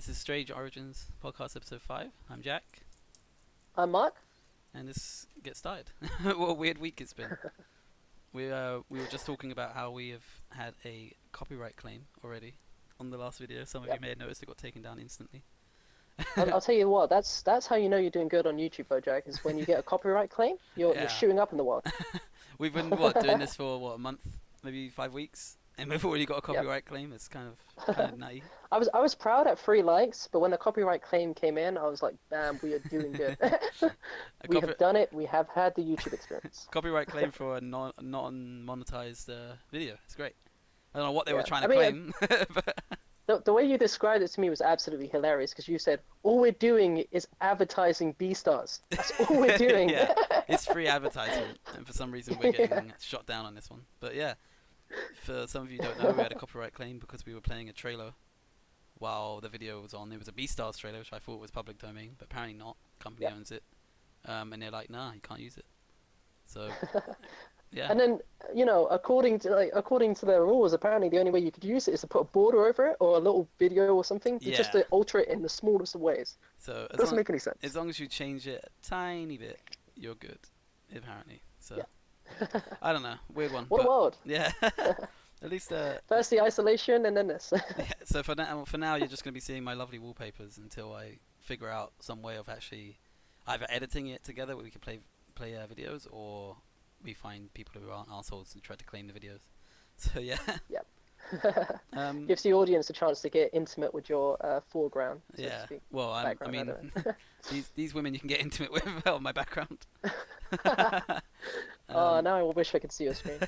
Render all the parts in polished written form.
This is Strange Origins podcast episode 5. I'm Jack, I'm Mark. and this gets started. What a weird week it's been. We were just talking about how we have had a copyright claim already on the last video. Some of you Yep. may have noticed it got taken down instantly. I'll tell you what. That's how you know you're doing good on YouTube, Bojack. Is when you get a copyright claim, you're Yeah. shooting up in the world. We've been doing this for a month, maybe 5 weeks, and we've already got a Yep. copyright claim. It's kind of nutty. I was proud at 3 likes, but when the copyright claim came in, I was like, bam, we are doing good. A We copy- have done it. We have had the YouTube experience. copyright claim for a non-monetized video. It's great. I don't know what they were Yeah. trying I to mean, claim, but the way you described it to me was absolutely hilarious because you said all we're doing is advertising B stars. That's all we're doing. yeah, it's free advertisement, and for some reason we're getting shot down on this one. But yeah, for some of you who don't know, we had a copyright claim because we were playing a trailer while the video was on. It was a Beastars trailer, which I thought was public domain, but apparently not. Company Yeah. owns it, and they're like, nah, you can't use it. So yeah, And then, according to their rules, apparently the only way you could use it is to put a border over it or a little video or something, just Yeah. to alter it in the smallest of ways. so It doesn't make any sense. as long as you change it a tiny bit, you're good, apparently. So Yeah. I don't know, weird one. What a but world! yeah, at least First the isolation, and then this. yeah, so for now, you're just going to be seeing my lovely wallpapers until I figure out some way of actually either editing it together where we can play videos, or we find people who aren't assholes and try to claim the videos. So yeah, Gives the audience a chance to get intimate with your foreground, so to yeah. speak. Well, I Background, mean, don't know. these women you can get intimate with on my background. Oh, now I wish I could see your screen.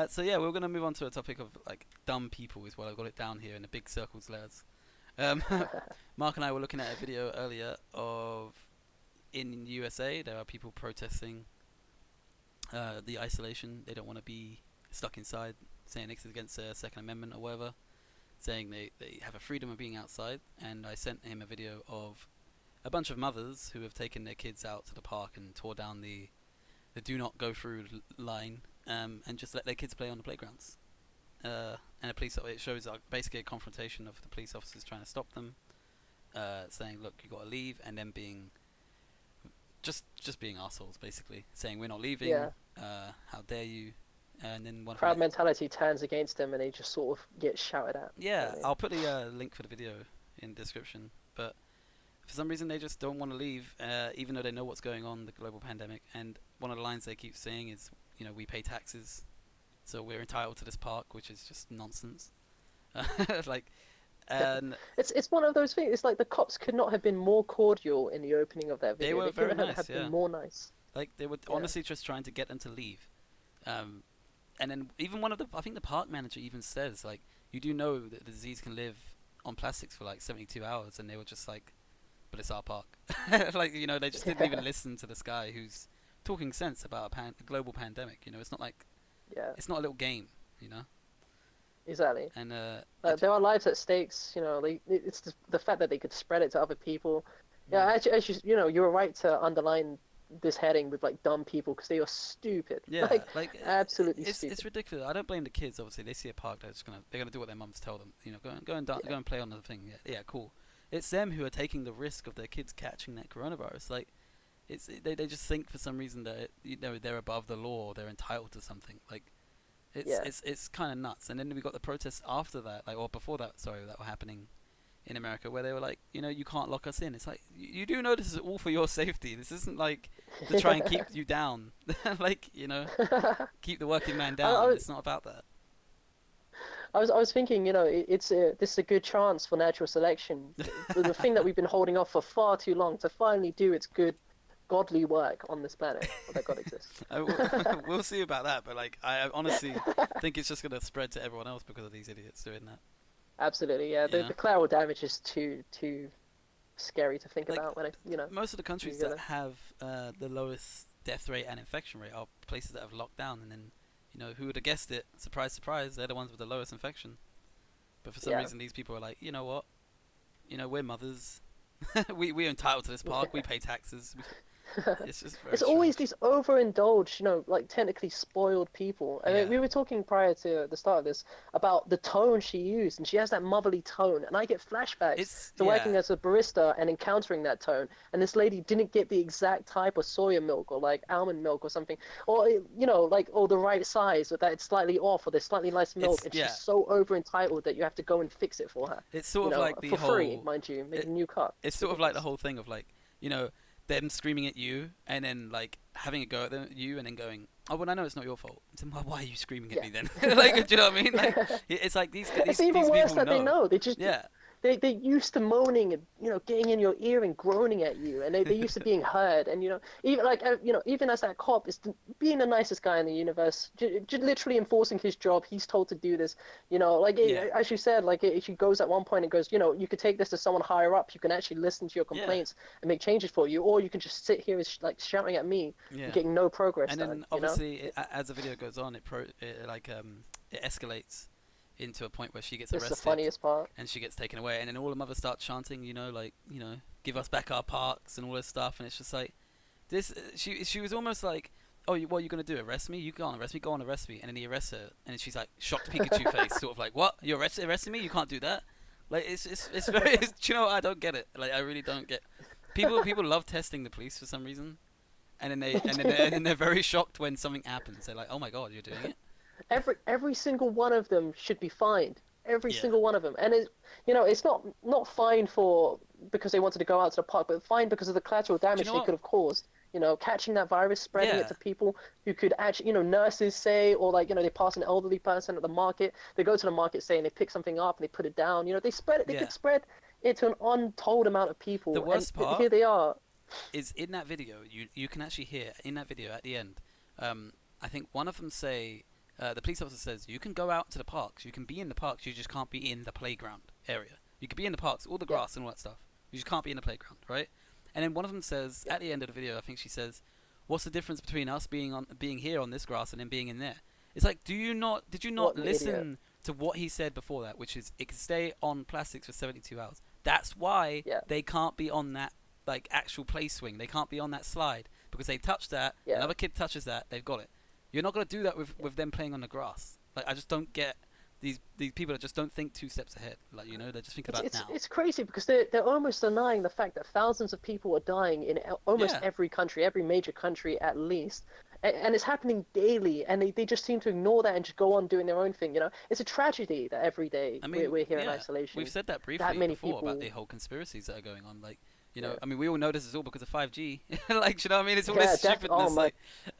So yeah, we're gonna move on to a topic of like dumb people is what I've got it down here in the big circles, lads. Mark and I were looking at a video earlier of in USA there are people protesting the isolation. They don't want to be stuck inside, saying it's against the Second Amendment or whatever, saying they have a freedom of being outside. And I sent him a video of a bunch of mothers who have taken their kids out to the park and tore down the do not go through line, and just let their kids play on the playgrounds. And it shows basically a confrontation of the police officers trying to stop them, saying, "Look, you got to leave," and then being just being assholes, basically saying, "We're not leaving. Yeah. How dare you?" And then one of Crowd the- mentality turns against them, and they just sort of get shouted at. Yeah, Yeah. I'll put a link for the video in the description. But for some reason, they just don't want to leave, even though they know what's going on, the global pandemic. And one of the lines they keep saying is, we pay taxes, so we're entitled to this park, which is just nonsense. Like, and It's one of those things. It's like the cops could not have been more cordial in the opening of that They video. were They very couldn't nice, have yeah. been more nice. like they were Yeah. honestly just trying to get them to leave. And then even I think the park manager even says, like, you do know that the disease can live on plastics for like 72 hours, and they were just like, but it's our park. Like, they just didn't even listen to this guy who's talking sense about a global pandemic. It's not like, Yeah, it's not a little game, exactly. and There are lives at stakes. It's the fact that they could spread it to other people. Yeah, actually, you were right to underline this heading with like dumb people because they are stupid. yeah, like Absolutely it's stupid. ridiculous. I don't blame the kids. Obviously, they see a park, they're gonna do what their mums tell them. Go and play on the thing. Yeah, cool. It's them who are taking the risk of their kids catching that coronavirus. Like, they just think for some reason that they're above the law, they're entitled to something. Like, it's kind of nuts. And then we got the protests after that, or before that, sorry, that were happening in America, where they were like, you can't lock us in. It's like, you do know this is all for your safety. This isn't like to try and keep you down. Like, keep the working man down. It's not about that. I was thinking, this is a good chance for natural selection, the thing that we've been holding off for far too long to finally do its good, godly work on this planet that God exists. We'll see about that, but like, I honestly think it's just gonna spread to everyone else because of these idiots doing that. Absolutely, yeah. The collateral damage is too scary to think Like, about when most of the countries that have the lowest death rate and infection rate are places that have locked down, and then who would have guessed it? Surprise, surprise, they're the ones with the lowest infection. But for some reason, these people are like, you know what? We're mothers. We're entitled to this park. We pay taxes. It's just very It's always strange. these overindulged, like technically spoiled people. I mean, Yeah. we were talking prior to the start of this about the tone she used, and she has that motherly tone, and I get flashbacks It's to working yeah. as a barista and encountering that tone. And this lady didn't get the exact type of soya milk or like almond milk or something, or like or the right size, or that it's slightly off, or there's slightly less milk, It's and she's yeah. so over entitled that you have to go and fix it for her, It's sort of like the for free, whole. mind you, make It, a new cup. it's It's sort of like the ridiculous. whole thing of like you know them screaming at you and then like having a go at you and then going, oh well, I know it's not your fault. So why are you screaming at Yeah. me then? Like, do you know what I mean? Like, it's like these It's these even these worse people that they know. know. They just Yeah, they used to moaning and getting in your ear and groaning at you, and they used to being heard. And even like even as that cop is being the nicest guy in the universe, literally enforcing his job. He's told to do this. Like yeah, as you said, like she goes at one point and goes, you could take this to someone higher up. You can actually listen to your yeah, complaints and make changes for you, or you can just sit here like shouting at me and yeah. getting no progress And done. then obviously, as the video goes on, it like it escalates into a point where she gets This is the arrested funniest part. and she gets taken away, and then all the mothers start chanting, like give us back our parks and all this stuff, and it's just like this. She was almost like, oh, what are you gonna do? Arrest me? You can't arrest me. Go on, arrest me. And then he arrests her, and she's like shocked Pikachu face, sort of like, what? You arresting me? You can't do that. Like it's very. Do you know what? I don't get it. Like I really don't get. People love testing the police for some reason, and then They and do. then they're very shocked when something happens. They're like, oh my god, you're doing it. Every single one of them should be fined. Every Yeah. single one of them, and it's not fined for because they wanted to go out to the park, but fined because of the collateral Do you damage know they what? could have caused. Catching that virus, spreading it Yeah. to people who could actually, nurses say, or like, they pass an elderly person at the market. They go to the market saying they pick something up and they put it down. They spread it. They Yeah. could spread it to an untold amount of The people, and worst part here they are. is in that video. You can actually hear in that video at the end. I think one of them say the police officer says you can go out to the parks. You can be in the parks. You just can't be in the playground area. You can be in the parks, all the Yeah, grass and all that stuff. You just can't be in the playground, right? And then one of them says yeah. at the end of the video, I think she says, "What's the difference between us being here on this grass and then being in there?" It's like, did you not What an idiot. listen to what he said before that, which is it can stay on plastics for 72 hours. That's why Yeah, they can't be on that like actual play swing. They can't be on that slide because they touch that. yeah. Another kid touches that, they've got it. You're not gonna do that with them playing on the grass. Like I just don't get these people that just don't think two steps ahead. Like they just think It's about it's now. it's crazy because they're almost denying the fact that thousands of people are dying in almost Yeah. every country, every major country at least, and it's happening daily, and they just seem to ignore that and just go on doing their own thing. It's a tragedy that every day I we're mean, we're here in yeah, we've isolation. said that That briefly many before about the people. whole conspiracies that are going on. Like, Yeah, I mean, we all know this is all because of 5G. Like, you know what I mean? It's all this yeah, Oh stupidness. my, Like,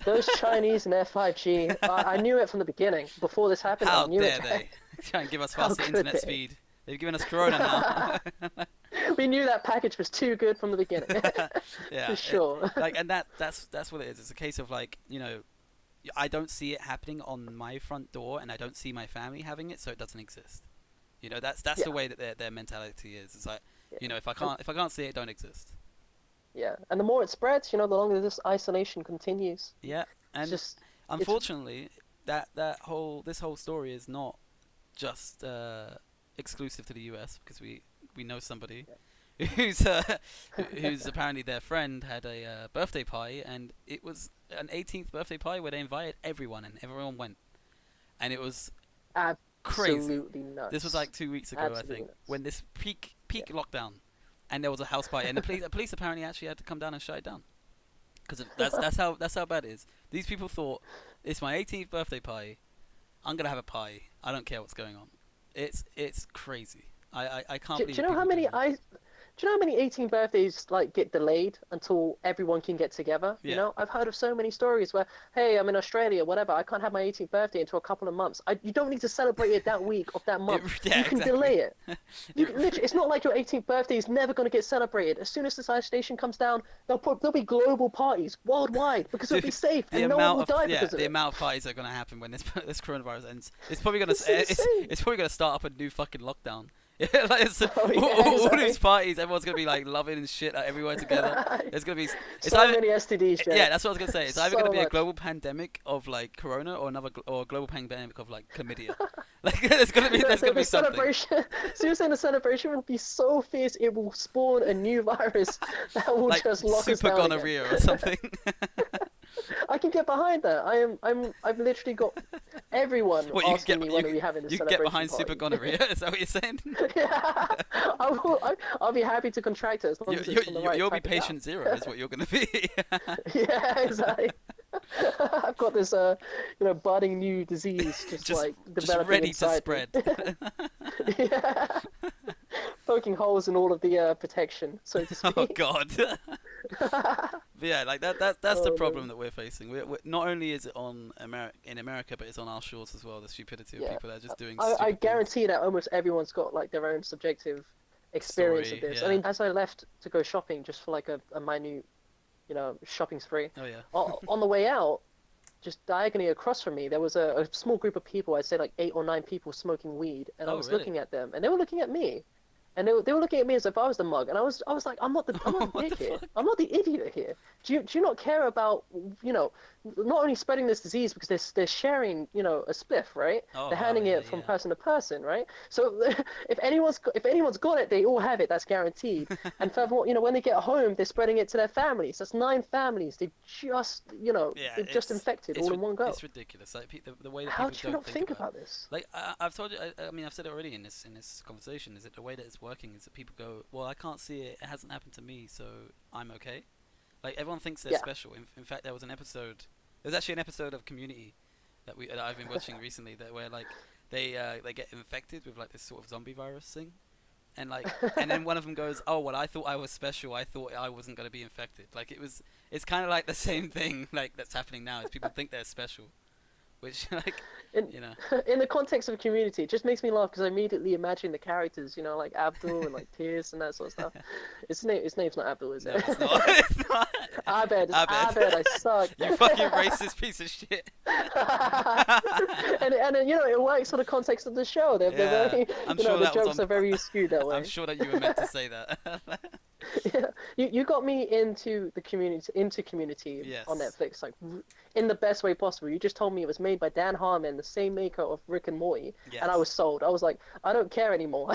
those Chinese and their 5G. I knew it from the beginning. Before this happened, I how knew it. dare they try and give us How faster could internet they? speed? They've given us Corona now. We knew that package was too good from the beginning, Yeah, for sure. like, and that's what it is. It's a case of like, I don't see it happening on my front door, and I don't see my family having it, so it doesn't exist. That's Yeah, the way that their mentality is. It's like, yeah. And if I can't see it, it don't exist. yeah, and the more it spreads, the longer this isolation continues. Yeah, It's and just, it's unfortunately, this whole story is not just exclusive to the U.S. because we know somebody who's who's apparently their friend had a birthday party, and it was an 18th birthday party where they invited everyone and everyone went, and it was crazy. absolutely This was nuts. like 2 weeks ago, I Absolutely think, nuts. when this Yeah. peak lockdown, and there was a house party, and the police apparently actually had to come down and shut it down because that's how bad it is. These people thought it's my 18th birthday party. I'm gonna have a party. I don't care what's going on. It's crazy. I can't Do believe you know how people many doing that. do you know how many 18 birthdays like get delayed until everyone can get together? Yeah. I've heard of so many stories where, hey, I'm in Australia, whatever, I can't have my 18th birthday until a couple of months. You don't need to celebrate it that week of that month. Yeah, You can exactly. delay it. You can literally, it's not like your 18th birthday is never going to get celebrated. As soon as this isolation comes down, there'll be global parties worldwide because it'll be Dude, safe and no one will die because of the it. amount of parties that are gonna happen when this this coronavirus ends. It's probably gonna It's insane. it's probably gonna start up a new fucking lockdown Yeah, like it's, Oh yeah, all these exactly. parties, everyone's gonna be like loving and shit like, everywhere together. There's gonna be it's So either many STDs, yeah, Jay. that's what I was gonna say. It's either gonna So be a much. global pandemic of like corona or or a global pandemic of like chlamydia. Like there's gonna The be something celebration, so you're saying the celebration will be so fierce it will spawn a new virus that will like just lock us super down again. gonorrhea or something. I can get behind that. I've literally got everyone What asking me when are we having this you can get celebration behind super party. gonorrhea? Is that what you're saying? Yeah, I'll be happy to contract it as long as it's from the right You'll be type of gal. patient zero, is what you're gonna be. Yeah, exactly. I've got this budding new disease just just like just developing ready to inside me. spread. Yeah, poking holes in all of the protection, so to Oh speak. God. But yeah, like that's the Oh problem no. that we're facing. We're not only is it on in America, but it's on our shores as well. The stupidity of Yeah, people that are just doing I stupid things. guarantee that almost everyone's got like their own subjective experience of Story, this. I yeah. mean, as I left to go shopping just for like a minute, shopping spree, Oh yeah. on the way out, just diagonally across from me, there was a small group of people, I'd say like 8 or 9 people smoking weed, and I Oh was really? looking at them, and they were looking at me. And they were looking at me as if I was the mug, and I was like, I'm not the What dick the here. fuck? I'm not the idiot here. Do you not care about you know not only spreading this disease because they're sharing a spliff, right? Oh They're wow, handing yeah, it from yeah. person to person, right? So if anyone's got it, they all have it. That's guaranteed. And furthermore, when they get home, they're spreading it to their families. That's 9 families. Yeah, they've just infected all in one go. it's ridiculous. Like the way that How people do you don't not think think about it. about this? Like I've told you. I mean, I've said it already in this conversation. Is that the way that it's working is that people go, well, I can't see it. It hasn't happened to me, so I'm okay. Like everyone thinks they're Yeah. special. In fact, there was an episode. There was actually an episode of Community that I've been watching recently that where like they get infected with like this sort of zombie virus thing, and then one of them goes, oh well, I thought I was special. I thought I wasn't gonna be infected. Like it's kind of like the same thing like that's happening now. Is people think they're special, which like in you know. in the context of Community, it just makes me laugh because I immediately imagine the characters, like Abdul and like Pierce and that sort of stuff. His name's not Abdul, is No, it? it's not. It's not. Abed, it's Abed. Abed. I suck. You fucking racist piece of shit. And it works for the context of the show. They're Yeah, very, I'm sure the that was jokes on. are very skewed that I'm way. sure that you were meant to say that. Yeah. You got me into Community on Yes. Netflix, like in the best way possible. You just told me it was made by Dan Harmon, the same maker of Rick and Morty, and I Yes. was sold. I was like, I don't care anymore.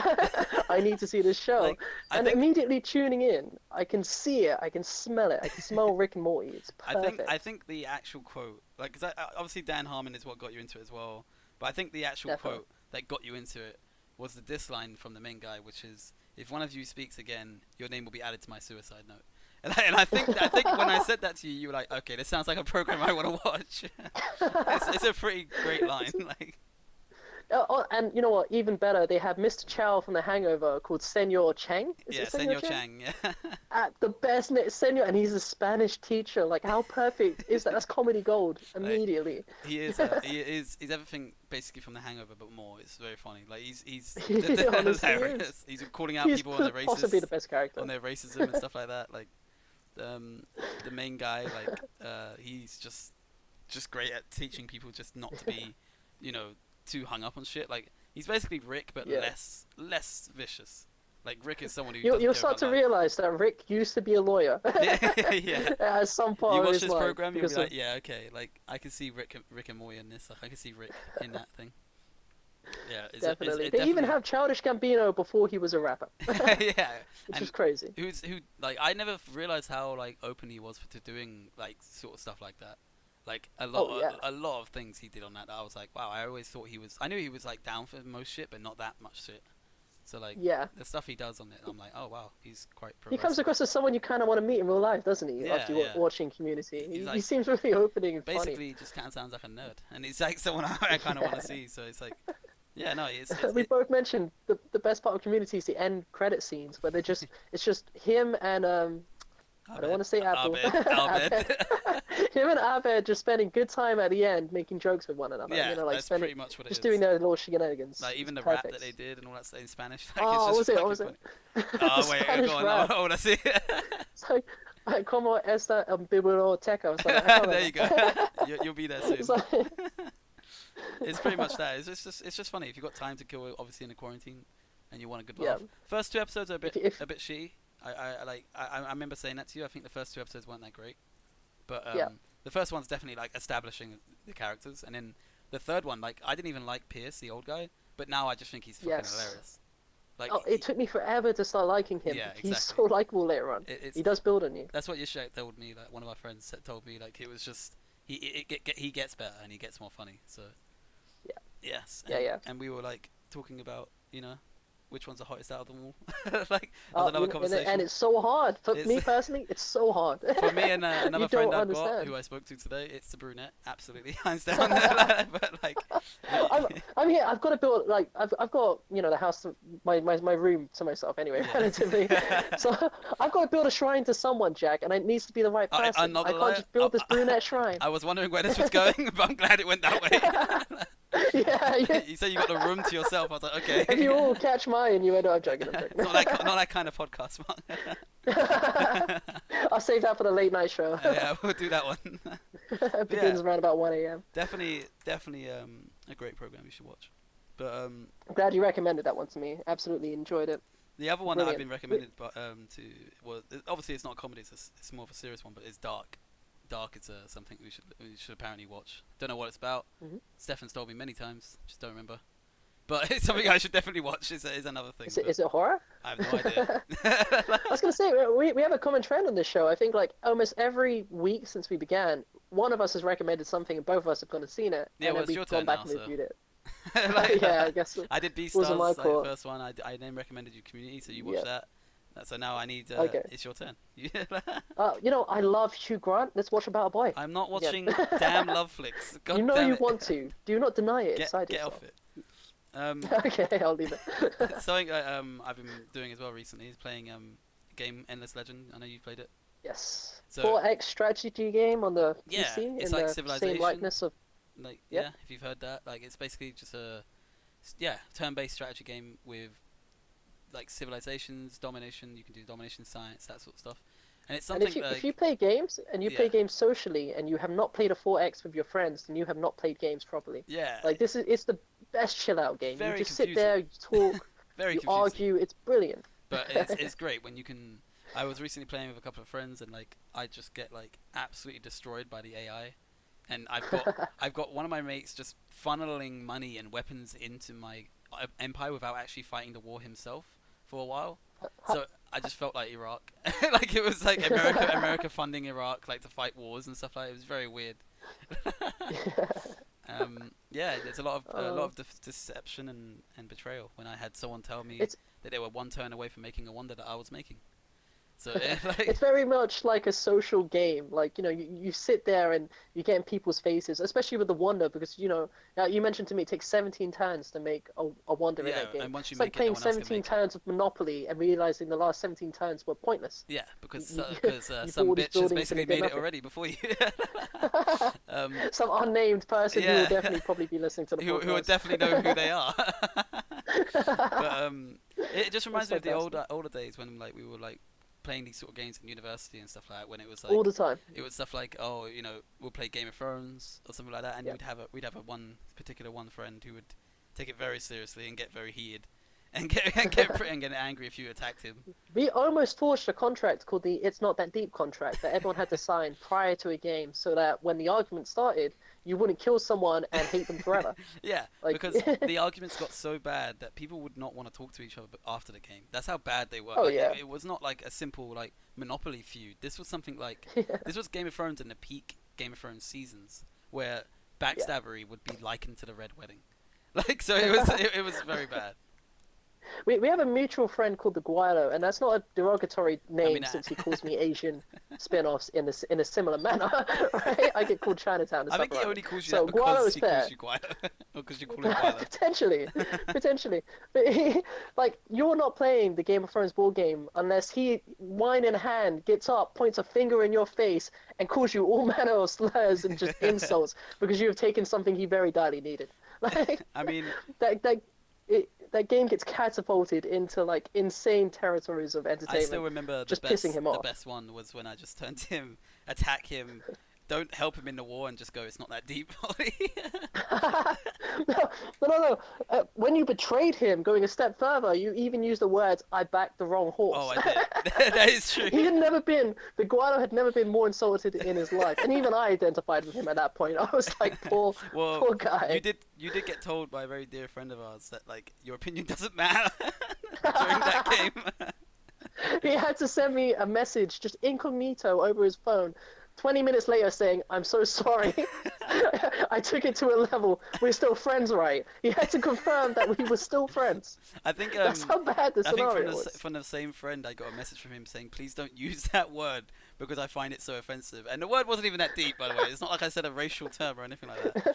I need to see this show. Like I And think immediately tuning in, I can see it, I can smell it, I can smell Rick and Morty. It's I perfect. think the actual quote, like, because obviously Dan Harmon is what got you into it as well, but I think the actual Definitely. quote that got you into it was the diss line from the main guy, which is, "If one of you speaks again, your name will be added to my suicide note." And I think when I said that to you, you were like, "Okay, this sounds like a program I want to watch." It's a pretty great line, like, And you know what? Even better, they have Mr. Chow from The Hangover called Senor Chang. Is yeah, it Senor Senor Chang? Chang, yeah. The best Senor, and he's a Spanish teacher. Like, how perfect is that? That's comedy gold Like, immediately. he's everything basically from The Hangover, but more. It's very funny. Like he's He honestly is. hilarious. He's calling out He's people on their possibly races, the best character. on their racism and stuff like that. Like the main guy, like he's just great at teaching people just not to be, you know, too hung up on shit. Like he's basically Rick, but Yeah. less vicious. Like Rick is someone who You'll, doesn't you'll care start about to life. realize that Rick used to be a lawyer Yeah, yeah. at some You part of watch his this life program, you'll be because like, of yeah, okay. Like I can see Rick and Morty in this. Like, I can see Rick in that thing. Yeah, definitely. it They even definitely. have Childish Gambino before he was a rapper, Yeah, which is and crazy. who like I never realized how like open he was to doing like sort of stuff like that. Like Oh yeah. a lot of things he did on that. I was like, wow. I always thought he was. I knew he was like down for most shit, but not that much shit. So like Yeah. the stuff he does on it, I'm like, oh wow, he's quite He comes progressive. across as someone you kind of want to meet in real life, doesn't he? Yeah, After yeah. watching Community, He's he like seems really opening and funny. basically just kind of sounds like a nerd, and he's like someone I kind of want to see. So it's like, yeah, no, We both mentioned the best part of Community is the end credit scenes where it's just him and I don't want to say Abdul. Abed. Him and Abed just spending good time at the end, making jokes with one another. Yeah, Like that's spending pretty much what it just is. doing their little shenanigans. Like It's even the rap perfect. that they did and all that stuff in Spanish. Like it's Oh, just what fucking was funny. it? The Oh wait, Spanish go on. rap. I want to see it. It's like, como esta biblioteca or something. I can't There you go. remember. You'll be there soon. It's like, It's pretty much that. It's just funny if you've got time to kill, obviously in a quarantine. and you want a good Yeah. laugh. First two episodes are If a bit shitty. I remember saying that to you. I think the first two episodes weren't that great, but yeah. the first one's definitely like establishing the characters, and then the third one, like I didn't even like Pierce, the old guy, but now I just think he's fucking Yes. hilarious. Like, Oh, it took me forever to start liking him. yeah, He's exactly. so likable later on. It's He does build on you. That's what Yashak told me. Like one of my friends told me, like it was just he gets better and he gets more funny. So Yeah. yes, Yeah, yeah. and we were like talking about which one's the hottest out of them all. Like that was another And conversation. it's so hard. For It's me personally, it's so hard. for me and You another friend don't I've got understand. who I spoke to today. It's the brunette, absolutely hands down. But like, I'm, I'm here. I've got to build like I've got the house, my room to myself anyway, relatively. yeah. So I've got to build a shrine to someone, Jack, and it needs to be the right person. I'm not I gonna can't lie. just build this brunette shrine. I was wondering where this was going, but I'm glad it went that way. Yeah, yeah. You said you got the room to yourself. I was like, okay. If you all catch my and you end up joking, I'm joking. Not that kind of podcast, Mark. I'll save that for the late night show. Yeah, we'll do that one. It begins around about 1 a.m. Definitely a great program you should watch. But I'm glad you recommended that one to me. Absolutely enjoyed it. the other one that I've Brilliant. been recommended to was obviously it's not a comedy, it's more of a serious one, but it's Dark. Dark is something we should apparently watch. Don't know what it's about. Stefan's told me many times, just don't remember. But it's something I should definitely watch. Is another thing. Is it horror? I have no idea. I was gonna say we have a common trend on this show. I think like almost every week since we began, one of us has recommended something and both of us have gone and seen it. Yeah, and well, then it's your we've gone turn back now, and so. reviewed it. Like, Yeah, I guess I did Beastars, wasn't my like the call. first one. I then recommended you Community, so you watched Yeah. that. So now I need. Okay. It's your turn. I love Hugh Grant. Let's watch About a Boy. I'm not watching damn love flicks. God You know damn you it. want to. Do not deny it inside Get yourself. off it. Okay, I'll leave it. Something I've been doing as well recently is playing game Endless Legend. I know you've played it. Yes. So 4X strategy game on the yeah, PC it's in like the Civilization. same likeness of. Like Yep. yeah, if you've heard that, like it's basically just a turn-based strategy game with like civilizations, domination. You can do domination, science, that sort of stuff. And it's And something if you play games and you Yeah. play games socially and you have not played a 4X with your friends, then you have not played games properly. yeah, Like it's the best chill out game. Very You just sit confusing. there, you talk, very you confusing. argue. It's brilliant. But it's great when you can. I was recently playing with a couple of friends, and like I just get like absolutely destroyed by the AI, and I've got one of my mates just funneling money and weapons into my empire without actually fighting the war himself for a while. So I just felt like Iraq, like it was like America funding Iraq like to fight wars and stuff like that. It was very weird. Yeah, there's a lot of deception and betrayal when I had someone tell me It's that they were one turn away from making a wonder that I was making. So yeah, like, it's very much like a social game. Like, you sit there and you get in people's faces, especially with the wonder, because, you mentioned to me it takes 17 turns to make a wonder in yeah, that game. and once you It's make like it, playing no one else can 17 make it. turns of Monopoly and realizing the last 17 turns were pointless. Yeah, because You- you some bought these bitch has buildings basically and they did made it nothing. already before you. um, Some unnamed person who Yeah. will definitely probably be listening to the who would podcast. definitely know who they are. But it just reminds me of the fantastic. older days when like we were like playing these sort of games in university and stuff like that. When it was All like the time. it was stuff like we'll play Game of Thrones or something like that, and Yeah. we'd have a one particular one friend who would take it very seriously and get very heated and get angry if you attacked him. We almost forged a contract called the It's Not That Deep contract that everyone had to sign prior to a game so that when the argument started, you wouldn't kill someone and hate them forever. Yeah, Like- because the arguments got so bad that people would not want to talk to each other after the game. That's how bad they were. Oh, Like, yeah. it was not like a simple like Monopoly feud. This was something like Yeah. this was Game of Thrones in the peak Game of Thrones seasons, where backstabbery would be likened to the Red Wedding. Like so, it was very bad. We have a mutual friend called the Guilo, and that's not a derogatory name mean, since he calls me Asian spin-offs in a similar manner, right? I get called Chinatown and I stuff think he like only that. calls you So that Guilo because is he fair. calls you Guilo, or because you call him Guilo. Potentially. But like, you're not playing the Game of Thrones board game unless he, wine in hand, gets up, points a finger in your face, and calls you all manner of slurs and just insults because you have taken something he very badly needed. Like, I mean, that game gets catapulted into like insane territories of I entertainment. still remember just the pissing him off. best one was when I just turned to him, attack him, don't help him in the war and just go, it's not that deep, Ollie. No, no. When you betrayed him, going a step further, you even used the words, "I backed the wrong Oh, horse." I did. That is true. The guano had never been more insulted in his life, and even I identified with him at that point. I was like, Well, poor guy. you did get told by a very dear friend of ours that like your opinion doesn't matter during that game. He had to send me a message just incognito over his phone 20 minutes later saying, "I'm so sorry. I took it to a level. We're still friends, right?" He had to confirm that we were still friends. I think That's how bad the I think scenario was. from the same friend I got a message from him saying please don't use that word because I find it so offensive. And the word wasn't even that deep, by the way. It's not like I said a racial term or anything like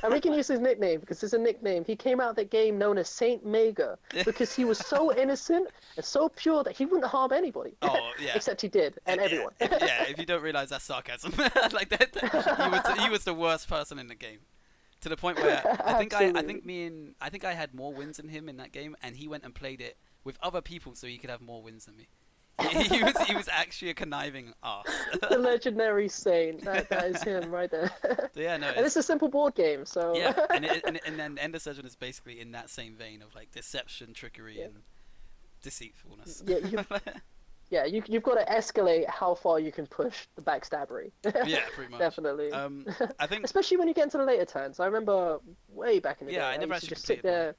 And we can use his nickname because it's a nickname. He came out of the game known as Saint Mega that. because he was so innocent and so pure that he wouldn't harm anybody. Oh yeah. Except he did, and Yeah, everyone. if you don't realize that's sarcasm, like that, he was the worst person in the game, to the point where Absolutely. I think I had more wins than him in that game, and he went and played it with other people so he could have more wins than me. He was actually a conniving ass. The legendary Saint. That is him right there. So yeah, no, And it's a simple board game, so yeah, and then Ender Surgeon is basically in that same vein of like deception, trickery, yeah, and deceitfulness. yeah, you've got to escalate how far you can push the backstabbery. Yeah, pretty much. Definitely. I think Especially when you get into the later turns. I remember way back in the yeah, day, I I never used to actually just sit completed one. there.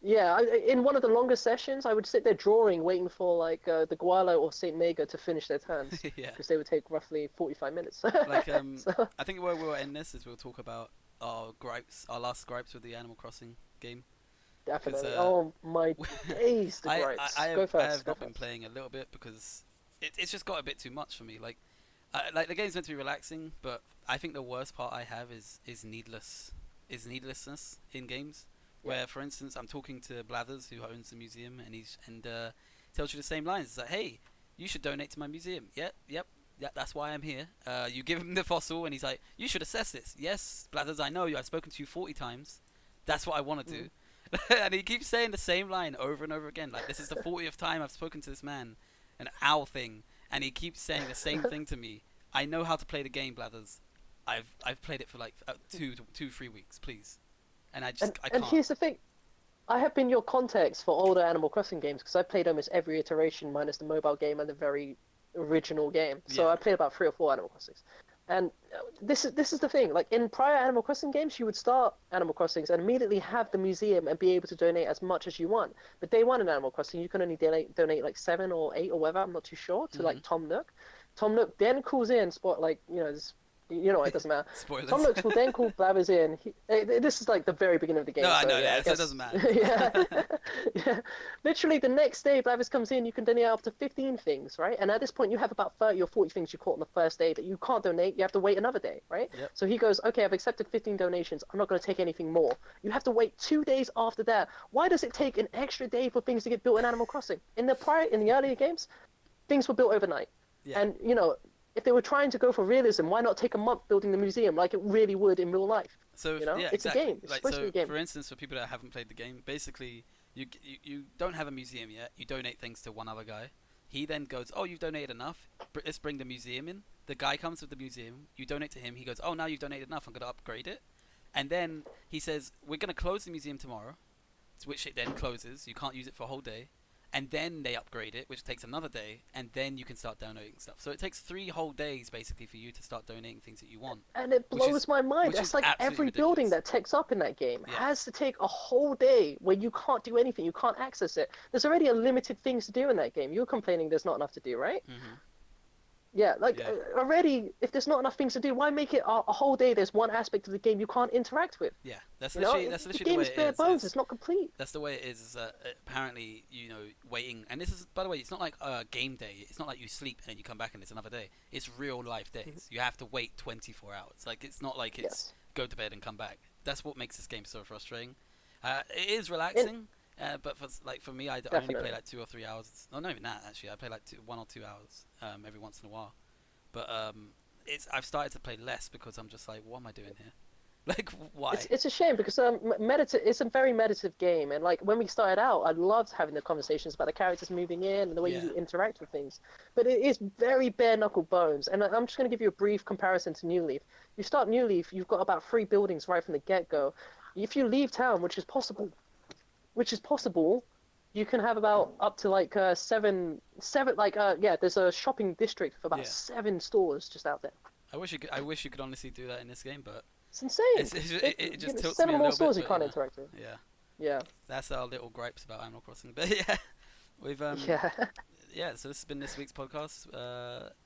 Yeah, in one of the longer sessions, I would sit there drawing, waiting for like the Gualo or Saint Mega to finish their turns, Yeah. because they would take roughly 45 minutes. Like So I think where we'll end this is we'll talk about our gripes, our last gripes with the Animal Crossing game, because definitely. Oh my days, the gripes. Go I first. have Go not been first. playing a little bit because it's just got a bit too much for me. Like the game's meant to be relaxing, but I think the worst part I have is needlessness in games. Yeah. Where, for instance, I'm talking to Blathers, who owns the museum, and tells you the same lines. It's like, hey, you should donate to my museum. Yep. Yeah, that's why I'm here. You give him the fossil, and he's like, you should assess this. Yes, Blathers, I know you. I've spoken to you 40 times. That's what I want to do. Mm. And he keeps saying the same line over and over again. Like, this is the 40th time I've spoken to this man, an owl thing, and he keeps saying the same thing to me. I know how to play the game, Blathers. I've played it for like 3 weeks, please. And I And can't. here's the thing. I have been your context for older Animal Crossing games because I played almost every iteration minus the mobile game and the very original game. So Yeah. I played about 3 or 4 Animal Crossings. And this is the thing. Like in prior Animal Crossing games, you would start Animal Crossings and immediately have the museum and be able to donate as much as you want. But day one in Animal Crossing, you can only donate like 7 or 8 or whatever. I'm not too sure to Hmm. like Tom Nook. Tom Nook then calls in spot like it doesn't matter. Tom Spoilers. Nook will then call Blathers in. This is like the very beginning of the No, game, I so know yeah, I that, so it guess doesn't matter. yeah, yeah. Literally the next day, Blathers comes in. You can donate up to 15 things, right? And at this point, you have about 30 or 40 things you caught on the first day that you can't donate. You have to wait another day, right? Yep. So he goes, okay, I've accepted 15 donations. I'm not going to take anything more. You have to wait 2 days after that. Why does it take an extra day for things to get built in Animal Crossing? In the earlier games, things were built overnight, Yeah. and if they were trying to go for realism, why not take a month building the museum like it really would in real life? So Yeah, it's a exactly. game. It's Like, supposed to be so a game. for instance, for people that haven't played the game, basically you don't have a museum yet. You donate things to one other guy. He then goes, "Oh, you've donated enough. Let's bring the museum in." The guy comes with the museum. You donate to him. He goes, "Oh, now you've donated enough. I'm gonna upgrade it." And then he says, "We're gonna close the museum tomorrow," which it then closes. You can't use it for a whole day. And then they upgrade it, which takes another day, and then you can start donating stuff. So it takes 3 whole days basically for you to start donating things that you want, And it which is blows my mind. which It's is like absolutely every building ridiculous. that takes up in that game Yeah. has to take a whole day where you can't do anything. You can't access it. There's already a limited things to do in that game. You're complaining there's not enough to do, right? Mhm. Yeah, like Yeah. already, if there's not enough things to do, why make it a whole day? There's one aspect of the game you can't interact with. Yeah. That's The literally the game way is it bare is. bones. It's not complete. That's the way it is. Apparently, waiting, and this is, by the way, it's not like a game day. It's not like you sleep and then you come back and it's another day. It's real life Mhm. days. You have to wait 24 hours. Like, it's not like it's Yes. go to bed and come back. That's what makes this game so frustrating. It is And relaxing, but for me, I only play definitely. like 2 or 3 hours. No, not even that actually. I play like 1 or 2 hours every once in a while. But I've started to play less because I'm just like, what am I doing here? Like, why? It's a shame because it's a very meditative game, and like when we started out, I loved having the conversations about the characters moving in and the way Yeah, you interact with things. But it is very bare knuckle bones, and I'm just going to give you a brief comparison to New Leaf. You start New Leaf, you've got about 3 buildings right from the get go. If you leave town, which is possible, you can have about up to like seven like yeah. There's a shopping district of about yeah. 7 stores just out there. I wish you could honestly do that in this game, but It's insane. it just tilts me Seven a more little bit. stores you But you can't know, interact with. yeah, Yeah, that's our little gripes about Animal Crossing. But yeah, we've yeah. yeah. So this has been this week's podcast.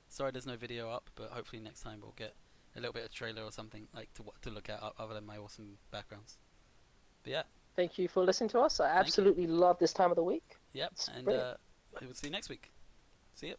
Sorry, there's no video up, but hopefully next time we'll get a little bit of trailer or something like to look at other than my awesome backgrounds. But yeah, Thank you for listening to us. I thank you. absolutely love this time of the week. Yep, It's and brilliant. I will see you next week. See ya.